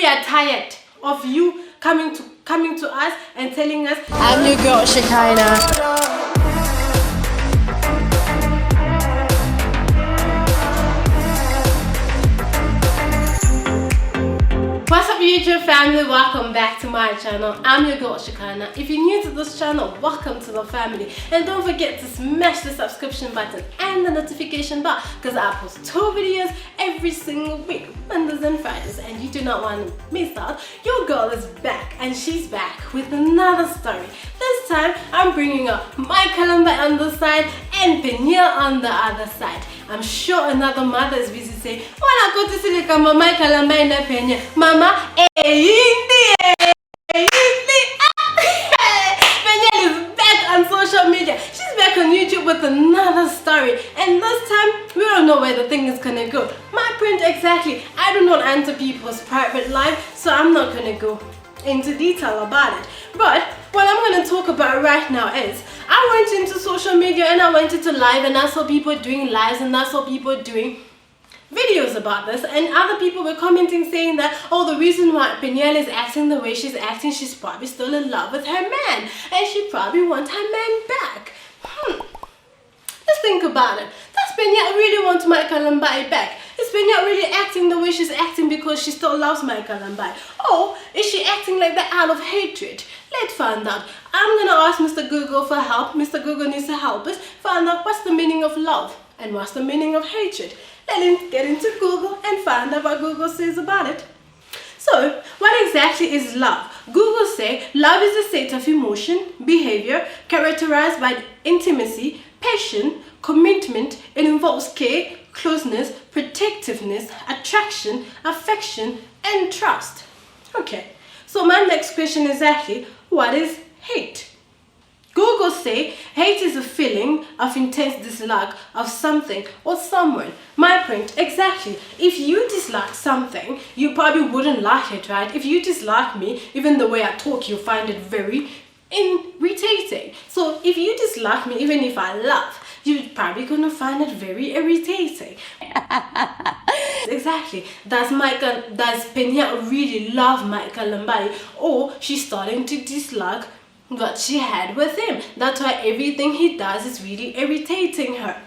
We are tired of you coming to us and telling us, I'm your girl, Shekinah. What's up YouTube family, welcome back to my channel. I'm your girl Shekinah. If you're new to this channel, welcome to the family, and don't forget to smash the subscription button and the notification bell, because I post 2 videos every single week, Mondays and Fridays, and you do not want to miss out. Your girl is back, and she's back with another story. This time I'm bringing up my Kalambay on the side and Penielle on the other side. I'm sure another mother is busy saying, when I go to Silica, Mama Kalambay and Penielle, Mama, Penielle is back on social media. She's back on YouTube with another story, and this time we don't know where the thing is gonna go. My point exactly. I do not enter people's private life, so I'm not gonna go into detail about it. But what I'm going to talk about right now is, I went into social media and I went into live, and I saw people doing lives, and I saw people doing videos about this, and other people were commenting saying that, oh, the reason why Penielle is acting the way she's acting, she's probably still in love with her man and she probably wants her man back. Let's think about it. Does Penielle really want my Kalambay back? Is Penielle really acting the way she's acting because she still loves my Kalambay? Or is she acting like that out of hatred? Let's find out. I'm going to ask Mr. Google for help. Mr. Google needs to help us find out what's the meaning of love and what's the meaning of hatred. Let him get into Google and find out what Google says about it. So, what exactly is love? Google say love is a state of emotion, behavior characterized by intimacy, passion, commitment. It involves care, closeness, protectiveness, attraction, affection, and trust. Okay, so my next question is actually, what is hate? Google say hate is a feeling of intense dislike of something or someone. My point exactly. If you dislike something, you probably wouldn't like it, right? If you dislike me, even the way I talk, you find it very irritating. So if you dislike me, even if I laugh, you're probably gonna find it very irritating. Exactly. Does Penielle really love my Kalambay, or she's starting to dislike what she had with him? That's why everything he does is really irritating her.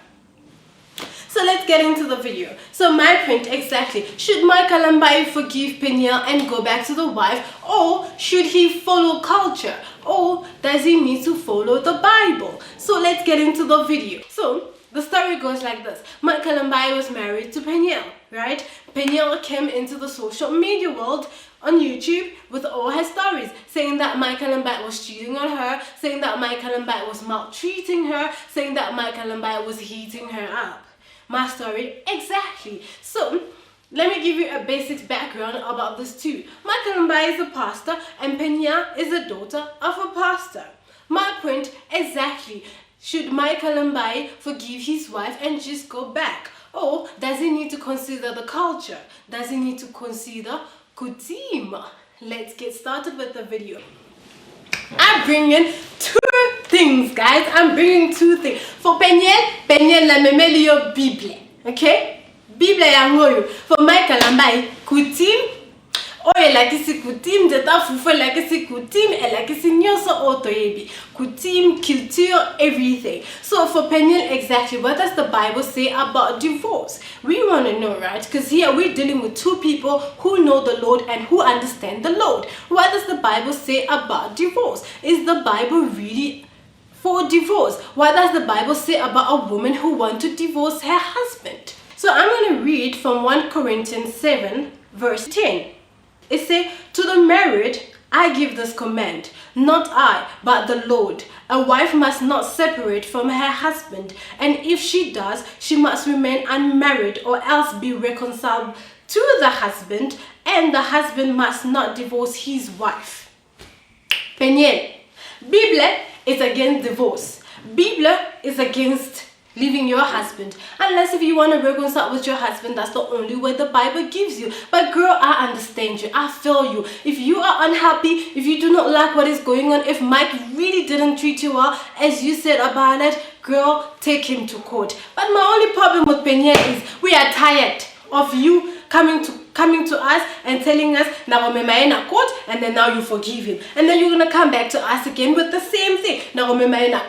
So let's get into the video. So my point exactly, should my Kalambay forgive Penielle and go back to the wife, or should he follow culture, or does he need to follow the Bible? So let's get into the video. So the story goes like this. My Kalambay was married to Penielle, right? Penielle came into the social media world on YouTube with all her stories, saying that my Kalambay was cheating on her, saying that my Kalambay was maltreating her, saying that my Kalambay was heating her up. My story exactly. So let me give you a basic background about this too. My Kalambay is a pastor and Penielle is a daughter of a pastor. My point exactly. Should my Kalambay forgive his wife and just go back? Or does he need to consider the culture? Does he need to consider kutima? Let's get started with the video. I'm bringing 2 things, guys. I'm bringing 2 things. For Penielle la memeli yo Bible. Okay? Bible ya ngoyo. For my Kalambay, kutim. Oye lakisi kutim, jeta fufu lakisi kutim, lakisi nyoso otoyebi. Kutim, culture, everything. So for Penielle, exactly, what does the Bible say about divorce? We want to know, right? Because here we're dealing with 2 people who know the Lord and who understand the Lord. What does the Bible say about divorce? Is the Bible really for divorce? What does the Bible say about a woman who wants to divorce her husband? So I'm going to read from 1 Corinthians 7 verse 10. It says, to the married, I give this command, not I, but the Lord. A wife must not separate from her husband, and if she does, she must remain unmarried or else be reconciled to the husband, and the husband must not divorce his wife. Penielle, Bible is against divorce. Bible is against leaving your husband, unless if you want to reconcile with your husband. That's the only way the Bible gives you. But girl, I understand you, I feel you. If you are unhappy, if you do not like what is going on, if Mike really didn't treat you well as you said about it, girl, take him to court. But my only problem with Penielle is we are tired of you coming to us and telling us now court, and then now you forgive him, and then you're gonna come back to us again with the same thing. Now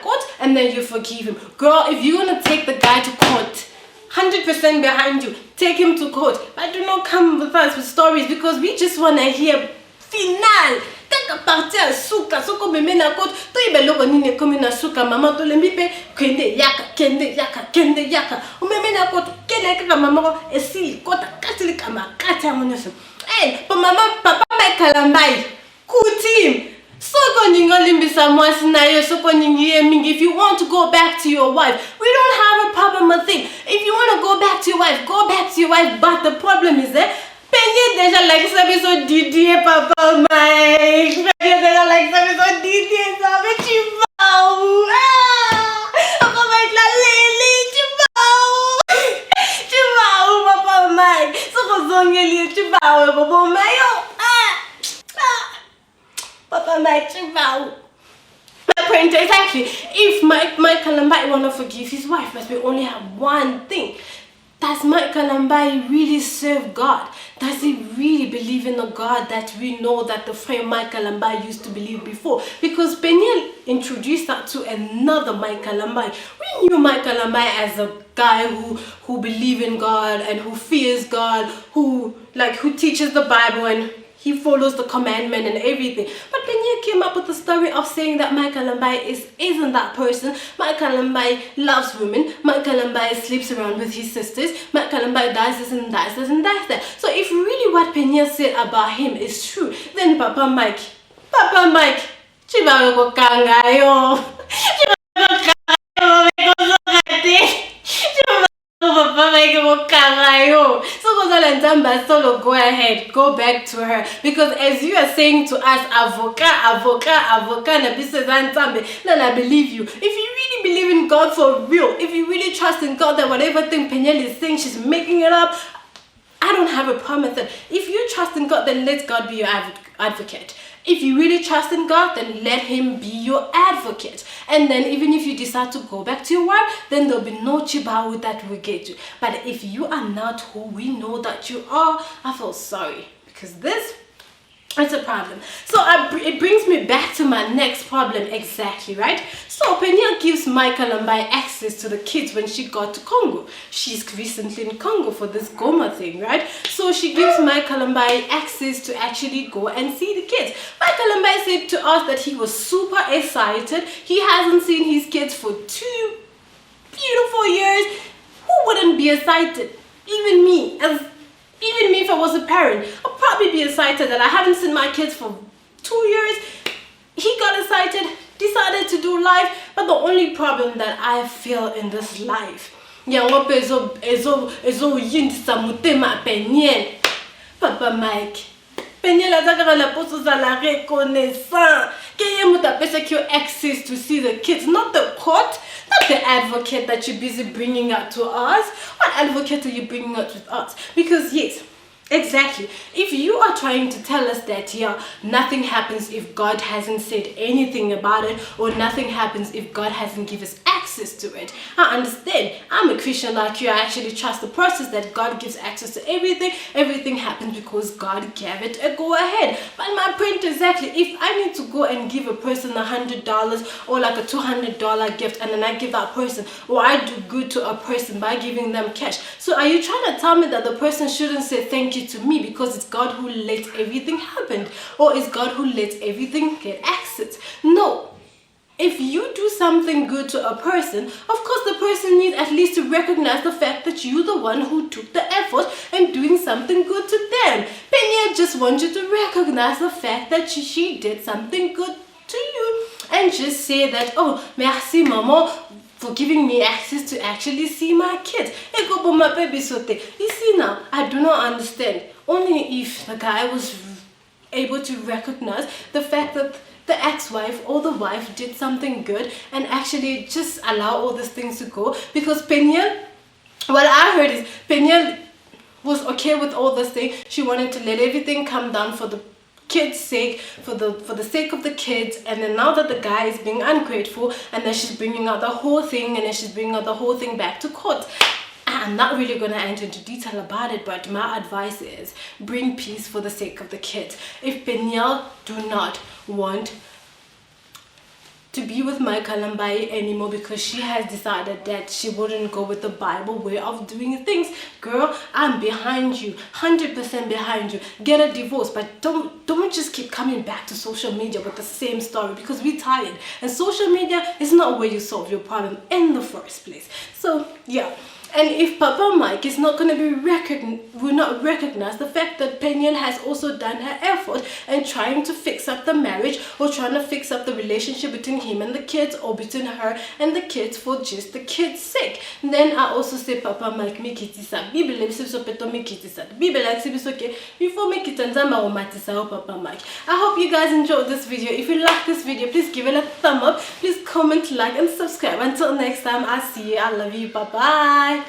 court, and then you forgive him. Girl, if you're gonna take the guy to court, 100% behind you, take him to court, but do not come with us with stories, because we just want to hear final. Taka partir suka soko memena court to ibeloko nini komina suka mama to lembipe kende yaka umemena court kele kaka mama esi kota katili kama kata monoso but mama papa my Kalambay kutim soko ningo limbisa mwasi na yo soko ningi mingi. If you want to go back to your wife, we don't have a problem with it. If you want to go back to your wife, go back to your wife, but the problem is that Penielle déjà like ça mais so Didier papa Mike. Penielle déjà like ça mais so Didier ça mais tu vas où? Papa Mike la lélé, tu vas où? Tu vas où papa Mike? So kozongeli tu vas où papa Mike? Papa Mike tu vas où? My point is actually, if Mike Kalambay wanna forgive his wife, but we only have one thing. Does Mike Kalambay really serve God? Does he really believe in the God that we know that the friend Mike Kalambay used to believe before? Because Penielle introduced us to another Mike Kalambay. We knew Mike Kalambay as a guy who believes in God and who fears God, who teaches the Bible and he follows the commandment and everything. But Penielle came up with the story of saying that Mike Kalambay isn't that person. Mike Kalambay loves women. Mike Kalambay sleeps around with his sisters. Mike Kalambay does this and does this and does that. So if really what Penielle said about him is true, then Papa Mike, chiba ko kangayo. So go ahead, go back to her, because as you are saying to us, avoka, then I believe you. If you really believe in God for real, if you really trust in God that whatever thing Penielle is saying, she's making it up, I don't have a problem with it. If you trust in God, then let God be your advocate. If you really trust in God, then let him be your advocate. And then even if you decide to go back to your wife, then there'll be no chibawu that will get you. But if you are not who we know that you are, I feel sorry, because this is a problem. So it brings me back to my next problem exactly, right? So Penielle gives Mike Kalambay access to the kids when she got to Congo. She's recently in Congo for this Goma thing, right? So she gives Mike Kalambay access to actually go and see the kids. Mike Kalambay said to us that he was super excited. He hasn't seen his kids for 2 beautiful years. Who wouldn't be excited? Even me, if I was a parent, I'd probably be excited that I haven't seen my kids for 2 years. He got excited, decided to do life, but the only problem that I feel in this life, Papa Mike, Penielle la poso za la reconnaissance. Access to see the kids, not the court, not the advocate that you're busy bringing out to us. What advocate are you bringing out with us? Because yes, exactly, if you are trying to tell us that nothing happens if God hasn't said anything about it, or nothing happens if God hasn't given us access to it, I understand. I'm a Christian like you. I actually trust the process that God gives access to everything. Everything happens because God gave it a go ahead. But my point is exactly, if I need to go and give a person $100 or like a $200 gift, and then I give that person, or I do good to a person by giving them cash, so are you trying to tell me that the person shouldn't say thank you to me because it's God who lets everything happen, or it's God who lets everything get access? No. If you do something good to a person, of course the person needs at least to recognize the fact that you're the one who took the effort and doing something good to them. Penielle just wants you to recognize the fact that she did something good to you, and just say that, oh, merci maman for giving me access to actually see my kids. You see now, I do not understand. Only if the guy was able to recognize the fact that the ex-wife or the wife did something good and actually just allow all these things to go. Because Penielle, what I heard is Penielle was okay with all this thing. She wanted to let everything come down for the kids' sake, for the sake of the kids. And then now that the guy is being ungrateful, and then she's bringing out the whole thing, and then she's bringing out the whole thing back to court. I I'm not really going to enter into detail about it, but my advice is bring peace for the sake of the kids. If Penielle do not want to be with my Kalambay anymore because she has decided that she wouldn't go with the Bible way of doing things, girl, I'm behind you, 100% behind you. Get a divorce, but don't just keep coming back to social media with the same story, because we're tired, and social media is not where you solve your problem in the first place. So yeah. And if Papa Mike is not going to be will not recognize the fact that Penielle has also done her effort and trying to fix up the marriage, or trying to fix up the relationship between him and the kids, or between her and the kids for just the kids' sake, then I also say Papa Mike me kitisa. Bible ebiso peto me kitisa. Bible ebiso ke before me kitanzama o matisa o Papa Mike. I hope you guys enjoyed this video. If you like this video, please give it a thumb up. Please comment, like, and subscribe. Until next time, I'll see you. I love you. Bye bye.